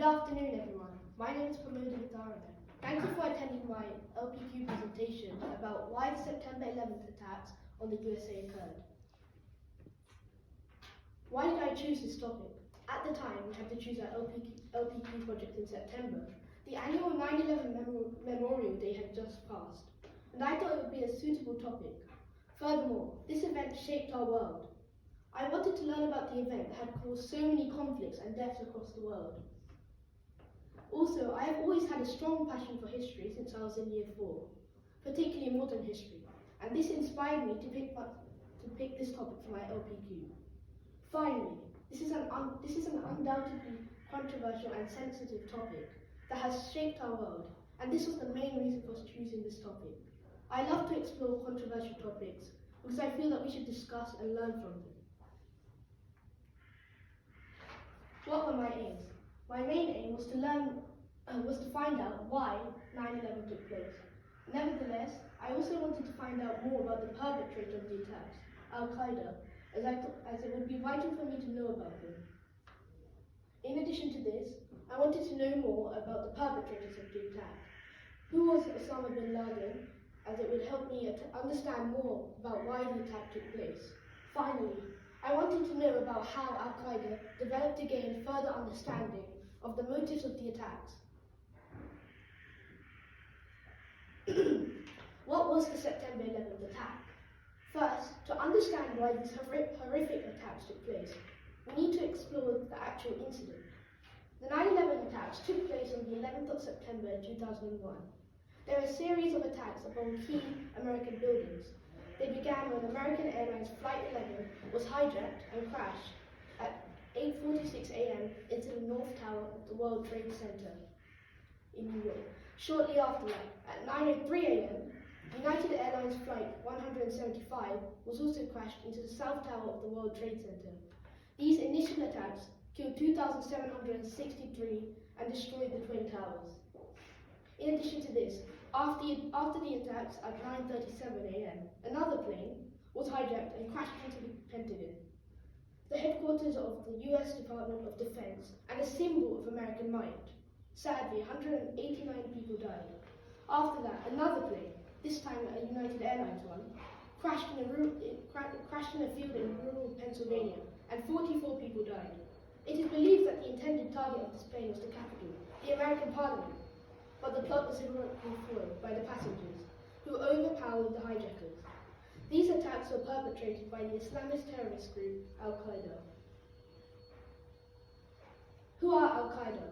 Good afternoon, everyone. My name is Pamoda. Thank you for attending my LPQ presentation about why the September 11th attacks on the USA occurred. Why did I choose this topic? At the time, we had to choose our LPQ project in September. The annual 9/11 Memorial Day had just passed, and I thought it would be a suitable topic. Furthermore, this event shaped our world. I wanted to learn about the event that had caused so many conflicts and deaths across the world. Also, I have always had a strong passion for history since I was in Year 4, particularly modern history, and this inspired me to pick this topic for my LPQ. Finally, this is an undoubtedly controversial and sensitive topic that has shaped our world, and this was the main reason for choosing this topic. I love to explore controversial topics because I feel that we should discuss and learn from them. What were my aims? My main aim was to find out why 9/11 took place. Nevertheless, I also wanted to find out more about the perpetrator of the attacks, Al-Qaeda, as it would be vital for me to know about them. In addition to this, I wanted to know more about the perpetrators of the attack. Who was Osama bin Laden, as it would help me understand more about why the attack took place. Finally, I wanted to know about how Al-Qaeda developed to gain further understanding of the motives of the attacks. What was the September 11th attack? First, to understand why these horrific attacks took place, we need to explore the actual incident. The 9/11 attacks took place on the 11th of September 2001. There were a series of attacks upon key American buildings. They began when American Airlines Flight 11 was hijacked and crashed at 8:46 a.m. into the North Tower of the World Trade Center in New York. Shortly after that, at 9:03 a.m., United Airlines Flight 175 was also crashed into the South Tower of the World Trade Center. These initial attacks killed 2,763 and destroyed the Twin Towers. In addition to this, after the attacks at 9:37 a.m., another plane was hijacked and crashed into the Pentagon, the headquarters of the US Department of Defense and a symbol of American might. Sadly, 189 people died. After that, another plane, this time a United Airlines one, crashed in a field in rural Pennsylvania, and 44 people died. It is believed that the intended target of this plane was the Capitol, the American Parliament, but the plot was heroically foiled by the passengers, who overpowered the hijackers. These attacks were perpetrated by the Islamist terrorist group Al-Qaeda. Who are Al-Qaeda?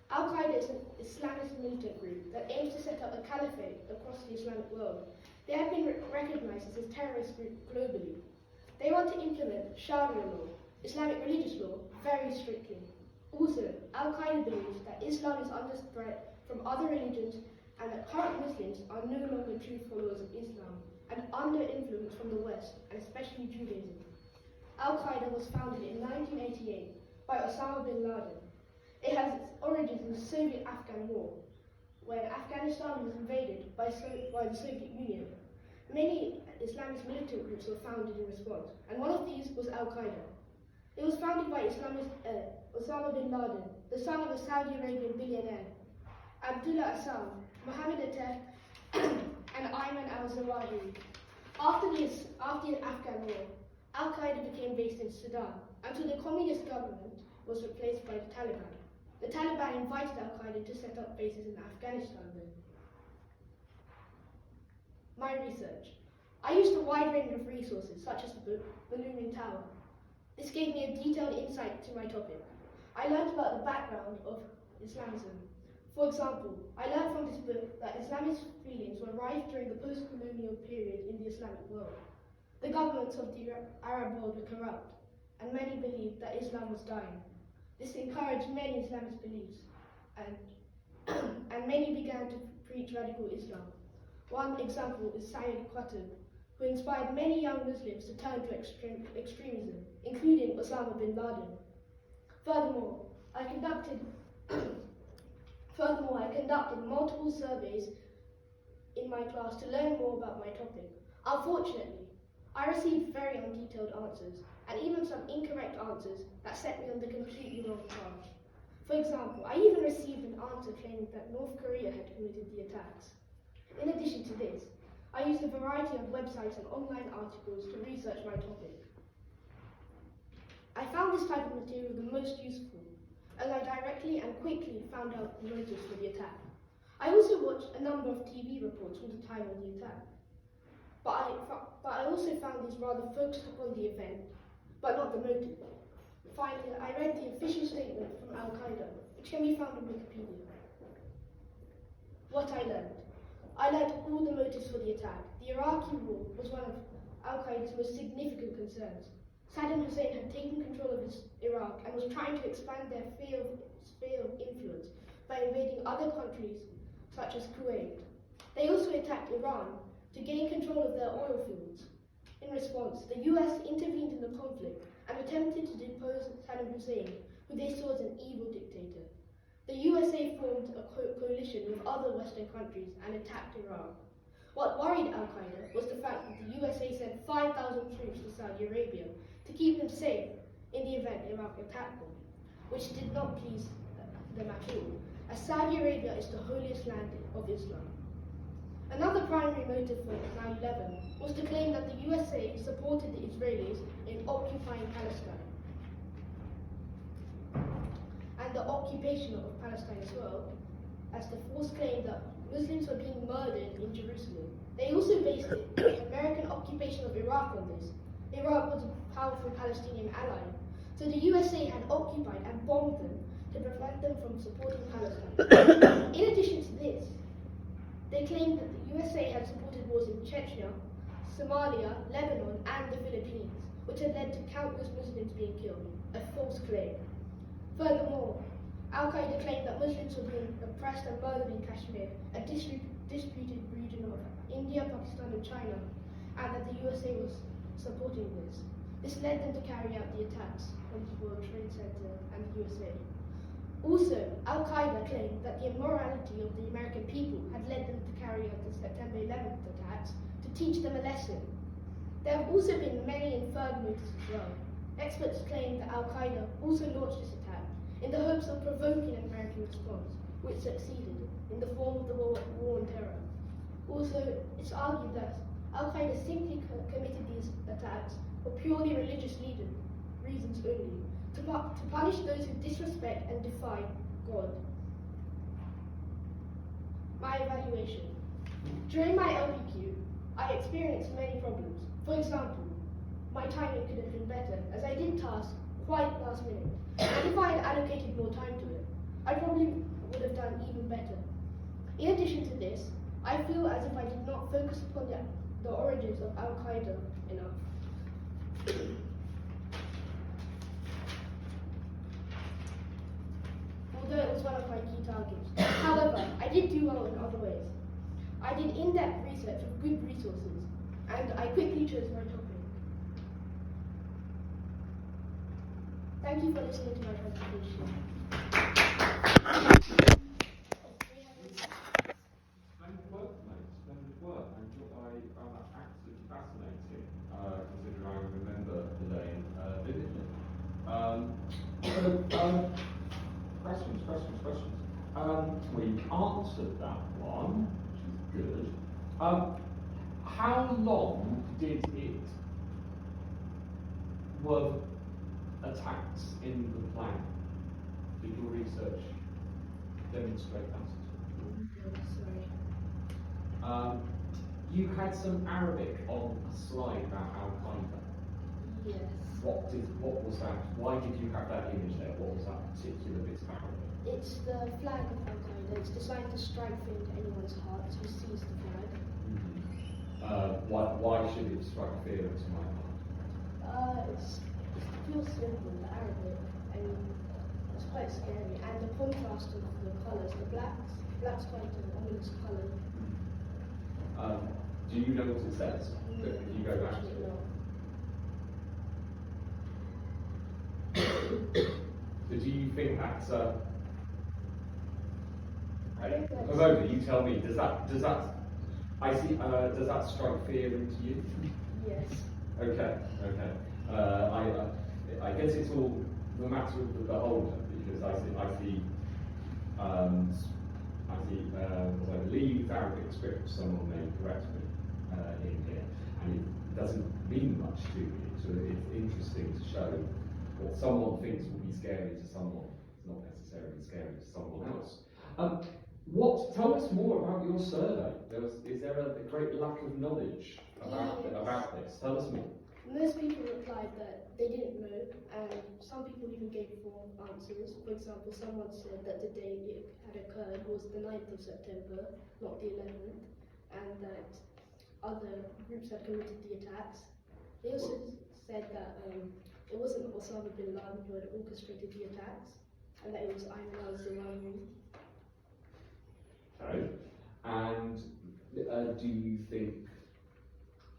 Al-Qaeda is an Islamist militant group that aims to set up a caliphate across the Islamic world. They have been recognized as a terrorist group globally. They want to implement Sharia law, Islamic religious law, very strictly. Also, Al-Qaeda believes that Islam is under threat from other religions and that current Muslims are no longer true followers of Islam and under influence from the West, and especially Judaism. Al-Qaeda was founded in 1988 by Osama bin Laden. It has its origins in the Soviet-Afghan War, when Afghanistan was invaded by the Soviet Union. Many Islamist militant groups were founded in response, and one of these was Al-Qaeda. It was founded by Osama bin Laden, the son of a Saudi Arabian billionaire, Abdullah Assam, Mohammed Atta, and Ayman al-Zawahiri. After the Afghan War, Al-Qaeda became based in Sudan until the communist government was replaced by the Taliban. The Taliban invited Al-Qaeda to set up bases in Afghanistan then. My research. I used a wide range of resources such as the book, The Looming Tower. This gave me a detailed insight to my topic. I learned about the background of Islamism. For example, I learned from this book that Islamist feelings were rife during the post-colonial period in the Islamic world. The governments of the Arab world were corrupt, and many believed that Islam was dying. This encouraged many Islamist beliefs, and many began to preach radical Islam. One example is Sayyid Qutb, who inspired many young Muslims to turn to extremism, including Osama bin Laden. Furthermore, I conducted multiple surveys in my class to learn more about my topic. Unfortunately, I received very undetailed answers, and even some incorrect answers that set me on the completely wrong path. For example, I even received an answer claiming that North Korea had committed the attacks. In addition to this, I used a variety of websites and online articles to research my topic. I found this type of material the most useful, as I directly and quickly found out the motives for the attack. I also watched a number of TV reports from the time of the attack. But I also found these rather focused upon the event, but not the motive. Finally, I read the official statement from Al-Qaeda, which can be found on Wikipedia. What I learned all the motives for the attack. The Iraqi war was one of Al-Qaeda's most significant concerns. Saddam Hussein had taken control of Iraq and was trying to expand their sphere of influence by invading other countries, such as Kuwait. They also attacked Iran to gain control of their oil fields. In response, the US intervened in the conflict and attempted to depose Saddam Hussein, who they saw as an evil dictator. The USA formed a coalition with other Western countries and attacked Iraq. What worried Al-Qaeda was the fact that the USA sent 5,000 troops to Saudi Arabia to keep them safe in the event Iraq attacked them, which did not please them at all, as Saudi Arabia is the holiest land of Islam. Another primary motive for 9/11 was to claim that the USA supported the Israelis in occupying Palestine, and the occupation of Palestine as well, as the force claimed that Muslims were being murdered in Jerusalem. They also based the American occupation of Iraq on this. Iraq was a powerful Palestinian ally, so the USA had occupied and bombed them to prevent them from supporting Palestine. In addition to this, they claimed that the USA had supported wars in Chechnya, Somalia, Lebanon, and the Philippines, which had led to countless Muslims being killed, a false claim. Furthermore, Al-Qaeda claimed that Muslims were being oppressed and murdered in Kashmir, a disputed region of India, Pakistan, and China, and that the USA was supporting this. This led them to carry out the attacks on the World Trade Center and the USA. Also, Al-Qaeda claimed that the immorality of the American people had led them to carry out the September 11th attacks to teach them a lesson. There have also been many inferred motives as well. Experts claim that Al-Qaeda also launched this attack in the hopes of provoking an American response, which succeeded in the form of the war on terror. Also, it's argued that Al-Qaeda simply committed these attacks for purely religious reasons only, to punish those who disrespect and defy God. My evaluation. During my LPQ, I experienced many problems. For example, my timing could have been better, as I did tasks quite last minute. And if I had allocated more time to it, I probably would have done even better. In addition to this, I feel as if I did not focus upon the origins of Al-Qaeda enough. Although it was one of my key targets. However, I did do well in other ways. I did in-depth research with good resources, and I quickly chose my topic. Thank you for listening to my presentation. Splendid work, mate. Splendid work. And I found that absolutely fascinating, considering I remember the day vividly. Questions. We answered that one, which is good. How long did it were attacks in the plan? Did your research demonstrate that? Sorry. You had some Arabic on a slide about Al-Qaeda. Yes. What was that? Why did you have that image there? What was that particular bit of Arabic? It's the flag of Al-Qaeda. It's designed to strike fear into anyone's heart who sees the flag. Why should it strike fear into my heart? It feels simple, the Arabic, and it's quite scary. And the contrast of the colours, the black's quite an ominous colour. Do you know what it says? If you go back to it. So do you think that's Pamoda, you tell me, does that strike fear into you? Yes. Okay. I guess it's all the matter of the beholder. because I see what I believe Arabic script, someone may correct me in here, and it doesn't mean much to me. So it's interesting to show what someone thinks will be scary to someone is not necessarily scary to someone else. Tell us more about your survey. Is there a great lack of knowledge about this? Tell us more. Most people replied that they didn't know, and some people even gave wrong answers. For example, someone said that the day it had occurred was the 9th of September, not the 11th, and that other groups had committed the attacks. They also said that it wasn't Osama bin Laden who had orchestrated the attacks, and that it was Ayman al-Zawahiri. Okay. And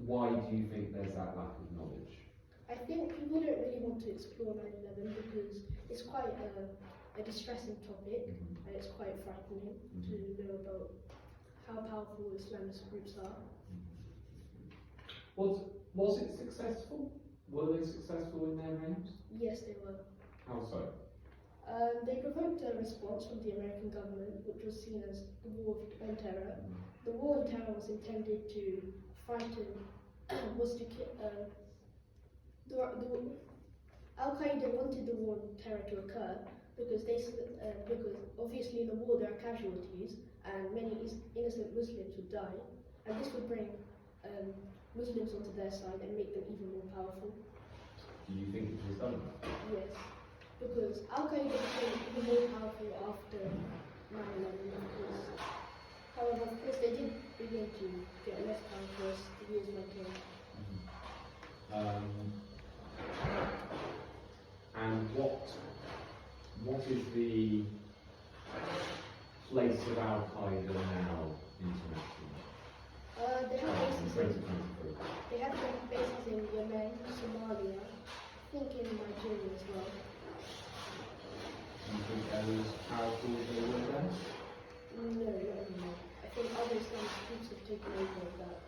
why do you think there's that lack of knowledge? I think people don't really want to explore 9/11 because it's quite a distressing topic, and it's quite frightening to know about how powerful Islamist groups are. Was it successful? Were they successful in their aims? Yes, they were. How so? They provoked a response from the American government, which was seen as the War on Terror. The War on Terror was intended to frighten, Al-Qaeda wanted the War on Terror to occur because because obviously in the war there are casualties and many innocent Muslims would die, and this would bring Muslims onto their side and make them even more powerful. Do you think it was done? Yes, because Al-Qaeda became even more powerful after 9/11. However, of course, they did begin to get less powerful as the years went on. And what is the place of Al-Qaeda now internationally? They have bases in 2023. They have bases in Yemen, Somalia, I think in Nigeria as well. Do you think they're as powerful as they were then? No, not anymore. I think other Islamic groups have taken over of that.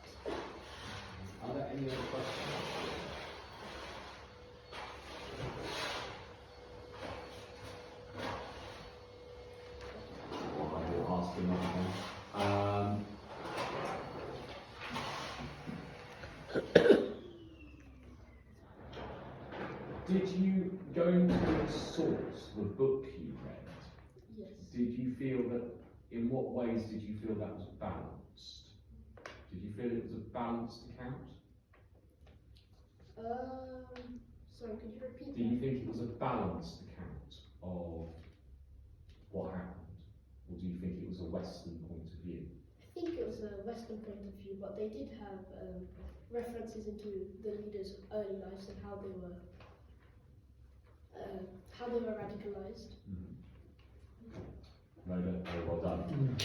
Are there any other questions? Well, I will ask another one. Did you, going to the source, the book you read, Yes. did you feel that, in what ways did you feel that was balanced? Did you feel it was a balanced account? Sorry, could you repeat Do that? you think it was a balanced account of what happened? Or do you think it was a Western point of view? I think it was a Western point of view, but they did have references into the leaders' early lives and how they were radicalized. Very well done.